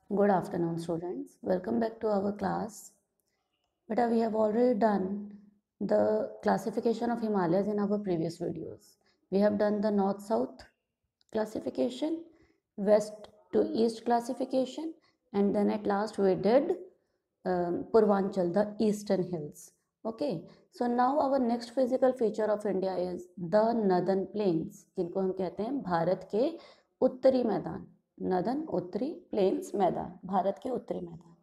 Good afternoon, students. Welcome back to our class. But we have already done the classification of Himalayas in our previous videos. We have done the north-south classification, west to east classification, and then at last we did Purvanchal, the eastern hills. Okay, so now our next physical feature of India is the northern plains, जिनको हम कहते हैं भारत के उत्तरी मैदान. Northern उत्तरी planes मैदान, भारत के उत्तरी मैदान.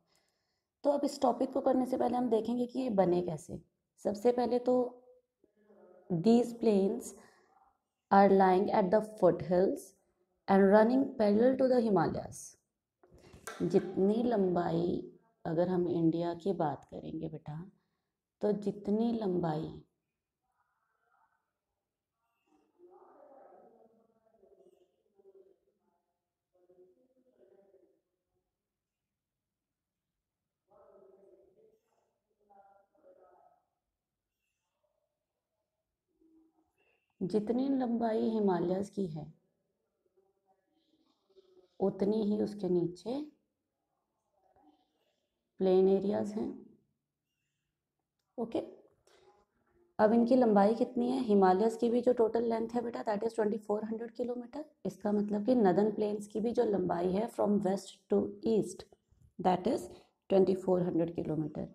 तो अब इस टॉपिक को करने से पहले हम देखेंगे कि ये बने कैसे. सबसे पहले तो these plains are lying at the foothills and running parallel to the Himalayas. जितनी लंबाई, अगर हम इंडिया की बात करेंगे बेटा, तो जितनी लंबाई जितनी लंबाई हिमालयस की है उतनी ही उसके नीचे प्लेन एरियाज हैं. ओके, अब इनकी लंबाई कितनी है? हिमालयस की भी जो टोटल लेंथ है बेटा दैट इज 2400 किलोमीटर. इसका मतलब कि नदर्न प्लेन्स की भी जो लंबाई है from west to east that is 2400 kilometre.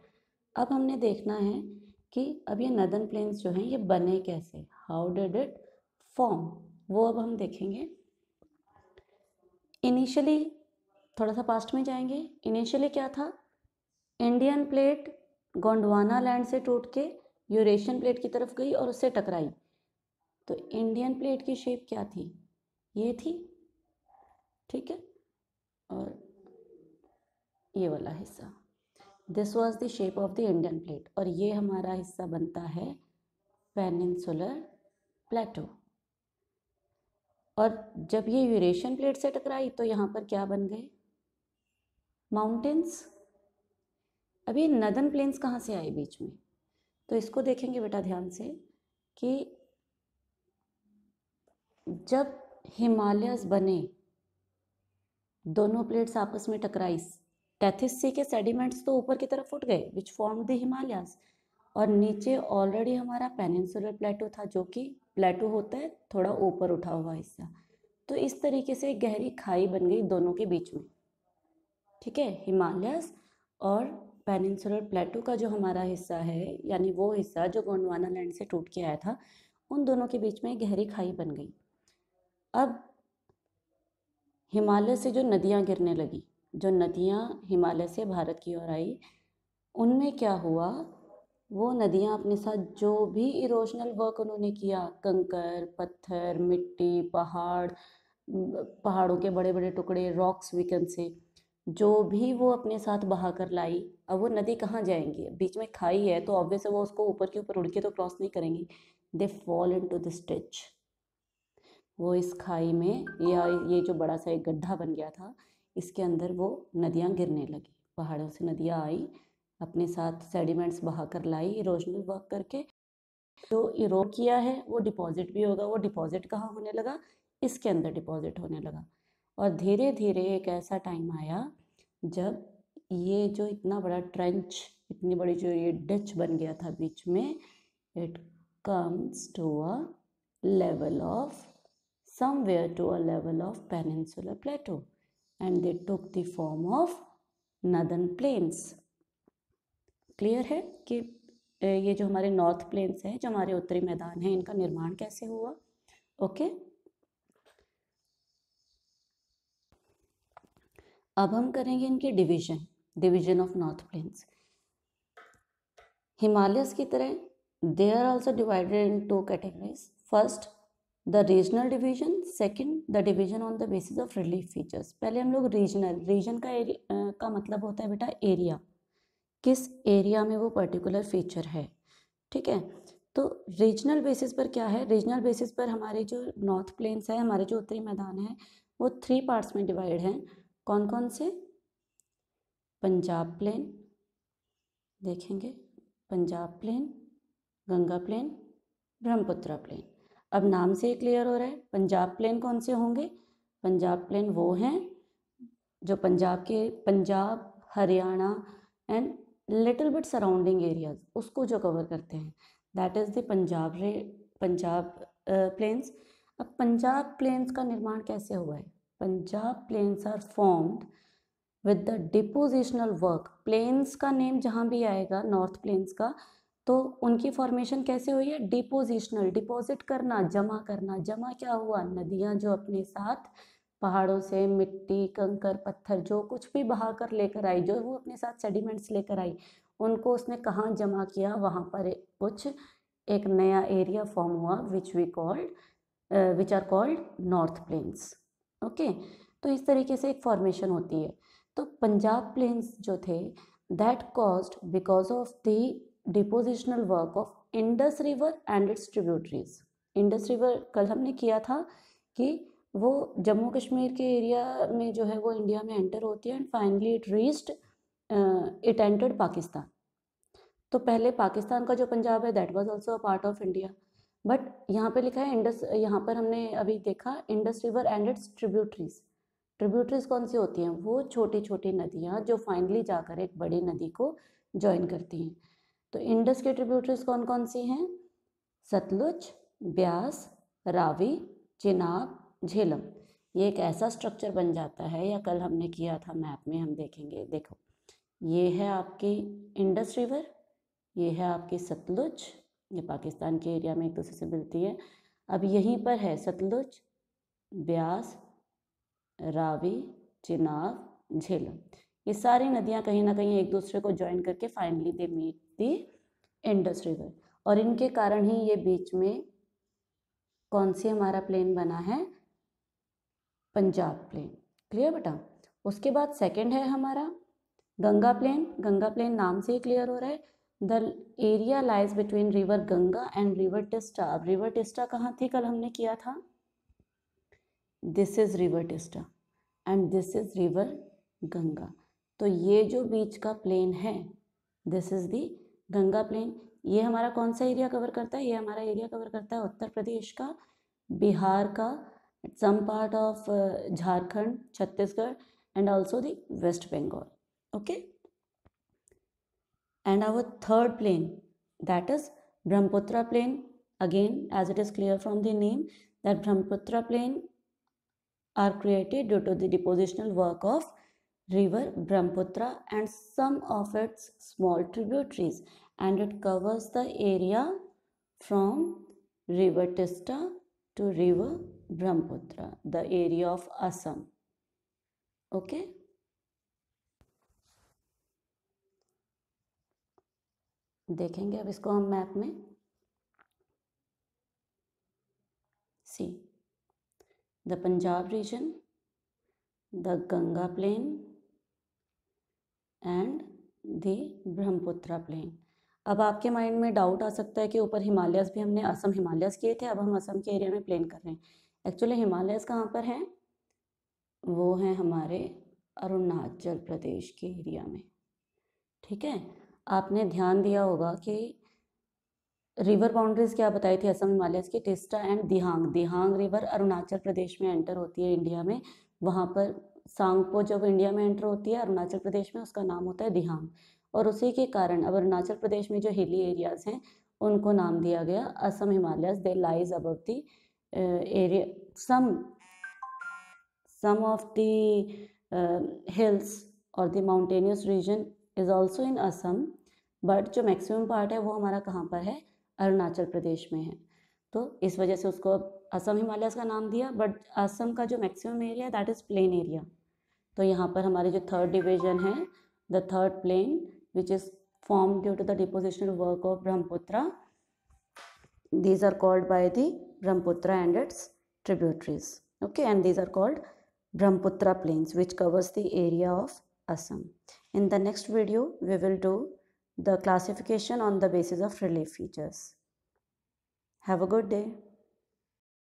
अब हमने देखना है कि अब ये नदर्न प्लेन्स जो हैं ये बने कैसे, हाउ डिड इट फॉर्म, वो अब हम देखेंगे. इनिशियली थोड़ा सा पास्ट में जाएंगे. इनिशियली क्या था? इंडियन प्लेट गोंडवाना लैंड से टूट के यूरेशियन प्लेट की तरफ गई और उससे टकराई. तो इंडियन प्लेट की शेप क्या थी? ये थी. ठीक है, और ये वाला हिस्सा, this was the shape of the Indian plate. और ये हमारा हिस्सा बनता है पेनिनसुलर प्लेटो. और जब ये यूरेशियन प्लेट से टकराई तो यहाँ पर क्या बन गए? माउंटेन्स. अब ये नदर्न प्लेन्स कहाँ से आए बीच में? तो इसको देखेंगे बेटा ध्यान से कि जब हिमालयस बने, दोनों प्लेट्स आपस में टकराई, टेथिस सी के सेडिमेंट्स तो ऊपर की तरफ उठ गए विच फॉर्म द हिमालयस, और नीचे ऑलरेडी हमारा पेनिनसुलर प्लेटो था, जो कि प्लेटो होता है थोड़ा ऊपर उठा हुआ हिस्सा. तो इस तरीके से गहरी खाई बन गई दोनों के बीच में. ठीक है, हिमालयस और पेनिनसुलर प्लेटो का जो हमारा हिस्सा है, यानी वो हिस्सा जो गोंडवाना लैंड से टूट के आया था, उन दोनों के बीच में गहरी खाई बन गई. अब हिमालय से जो नदियाँ गिरने लगी, जो नदियाँ हिमालय से भारत की ओर आई, उनमें क्या हुआ? वो नदियाँ अपने साथ जो भी इरोजनल वर्क उन्होंने किया, कंकर पत्थर मिट्टी पहाड़, पहाड़ों के बड़े बड़े टुकड़े, रॉक्स वी कैन से, जो भी वो अपने साथ बहा कर लाई. अब वो नदी कहाँ जाएंगी? बीच में खाई है तो ऑब्वियस है वो उसको ऊपर के ऊपर उड़ के तो क्रॉस नहीं करेंगी. They fall into the stitch. वो इस खाई में, या ये जो बड़ा सा एक गड्ढा बन गया था, इसके अंदर वो नदियाँ गिरने लगी. पहाड़ों से नदियाँ आई, अपने साथ सेडिमेंट्स बहा कर लाई इरोजनल वर्क करके. जो इरोड किया है वो डिपॉजिट भी होगा. वो डिपॉजिट कहाँ होने लगा? इसके अंदर डिपॉजिट होने लगा. और धीरे धीरे एक ऐसा टाइम आया जब ये जो इतना बड़ा ट्रेंच, इतनी बड़ी जो ये डिच बन गया था बीच में, it comes to a level of somewhere to a level of peninsular plateau and they took the form of northern plains. Clear है कि ये जो हमारे नॉर्थ प्लेन्स हैं, जो हमारे उत्तरी मैदान हैं, इनका निर्माण कैसे हुआ. ओके, अब हम करेंगे इनके division of north plains. Himalayas की तरह they are also divided into categories. First the regional division, second the division on the basis of relief features. पहले हम लोग रीजन का मतलब होता है बेटा एरिया, किस एरिया में वो पर्टिकुलर फीचर है. ठीक है, तो रीजनल बेसिस पर क्या है? रीजनल बेसिस पर हमारे जो नॉर्थ प्लेन्स है, हमारे जो उत्तरी मैदान है, वो 3 पार्ट्स में डिवाइड हैं. कौन कौन से? पंजाब प्लेन देखेंगे, Punjab plain, Ganga plain, Brahmaputra plain. अब नाम से क्लियर हो रहा है पंजाब प्लेन कौन से होंगे? पंजाब प्लेन वो हैं जो Punjab Haryana and little bit surrounding areas उसको जो कवर करते हैं, that is the Punjab plains. अब पंजाब प्लेन्स का निर्माण कैसे हुआ है? Punjab plains are formed with the depositional work. Plains का नेम जहाँ भी आएगा नॉर्थ प्लेन्स का, तो उनकी फॉर्मेशन कैसे हुई है? डिपोजिशनल, डिपॉजिट करना, जमा करना। जमा क्या हुआ? नदियाँ जो अपने साथ पहाड़ों से मिट्टी, कंकर, पत्थर जो कुछ भी बहा कर लेकर आई, जो वो अपने साथ सेडिमेंट्स लेकर आई, उनको उसने कहाँ जमा किया? वहाँ पर कुछ एक नया एरिया फॉर्म हुआ which are called north plains. Okay, तो इस तरीके से एक फॉर्मेशन होती है। तो पंजाब प्लेन्स जो थे that caused because of the depositional work of Indus river and it's tributaries. Indus river कल हमने किया था कि वो जम्मू कश्मीर के एरिया में जो है वो इंडिया में एंटर होती है and finally it entered Pakistan. तो पहले पाकिस्तान का जो पंजाब है that was also a part of India, but यहाँ पे लिखा है इंडस, यहाँ पर हमने अभी देखा Indus river and it's tributaries. Tributaries कौन सी होती हैं? वो छोटी छोटी नदियाँ जो फाइनली जाकर एक बड़ी नदी को ज्वाइन करती हैं। तो इंडस के ट्रिब्यूटरीज कौन कौन सी हैं? सतलुज, ब्यास, रावी, चिनाब, झेलम। ये एक ऐसा स्ट्रक्चर बन जाता है, या कल हमने किया था मैप में हम देखेंगे। देखो, ये है आपकी इंडस रिवर, ये है आपकी सतलुज, ये पाकिस्तान के एरिया में एक दूसरे से मिलती है। अब यहीं पर है सतलुज, ब्यास, रावी, चिनाब, झेलम। ये सारी नदियाँ कहीं ना कहीं एक दूसरे को ज्वाइन करके finally they meet the Indus river, और इनके कारण ही ये बीच में कौन सी हमारा प्लेन बना है? पंजाब प्लेन। क्लियर बेटा? उसके बाद सेकंड है हमारा गंगा प्लेन। गंगा प्लेन नाम से ही क्लियर हो रहा है, the area lies between river Ganga and river Teesta. अब रिवर टिस्टा कहाँ थी? कल हमने किया था, this is river Teesta and this is river Ganga. तो ये जो बीच का प्लेन है this is the Ganga plain. ये हमारा कौन सा एरिया कवर करता है? ये हमारा एरिया कवर करता है उत्तर प्रदेश का, बिहार का, some part of Jharkhand, Chhattisgarh, and also the West Bengal. Okay, and our third plain, that is Brahmaputra plain. Again, as it is clear from the name, that Brahmaputra plain are created due to the depositional work of river Brahmaputra and some of its small tributaries, and it covers the area from river Tista to river Brahmaputra, the area of Assam. Okay, देखेंगे अब इसको हम map में। See the Punjab region, the Ganga plain and the Brahmaputra plain. अब आपके mind में doubt आ सकता है कि ऊपर हिमालयस भी हमने असम हिमालयस किए थे, अब हम असम के एरिया में प्लेन कर रहे हैं। एक्चुअली हिमालयस कहाँ पर हैं? वो हैं हमारे अरुणाचल प्रदेश के एरिया में। ठीक है, आपने ध्यान दिया होगा कि रिवर बाउंड्रीज क्या बताई थी असम हिमालयस की? टिस्टा एंड दिहांग। दिहांग रिवर अरुणाचल प्रदेश में एंटर होती है इंडिया में, वहाँ पर सांगपो जब इंडिया में एंटर होती है अरुणाचल प्रदेश में, उसका नाम होता है दिहांग। और उसी के कारण अब अरुणाचल प्रदेश में जो हिली एरियाज हैं उनको नाम दिया गया Assam Himalayas. They lies above the area, some of the hills or the mountainous region is also in Assam, but जो मैक्सिमम पार्ट है वो हमारा कहाँ पर है? अरुणाचल प्रदेश में है। तो इस वजह से उसको असम हिमालयस का नाम दिया, बट असम का जो मैक्सिमम एरिया है दैट इज़ प्लेन एरिया। तो यहाँ पर हमारे जो थर्ड डिवीजन है, the third plain which is formed due to the depositional work of Brahmaputra, these are called by the Brahmaputra and its tributaries. Okay, and these are called Brahmaputra plains, which covers the area of Assam. In the next video, we will do the classification on the basis of relief features. Have a good day.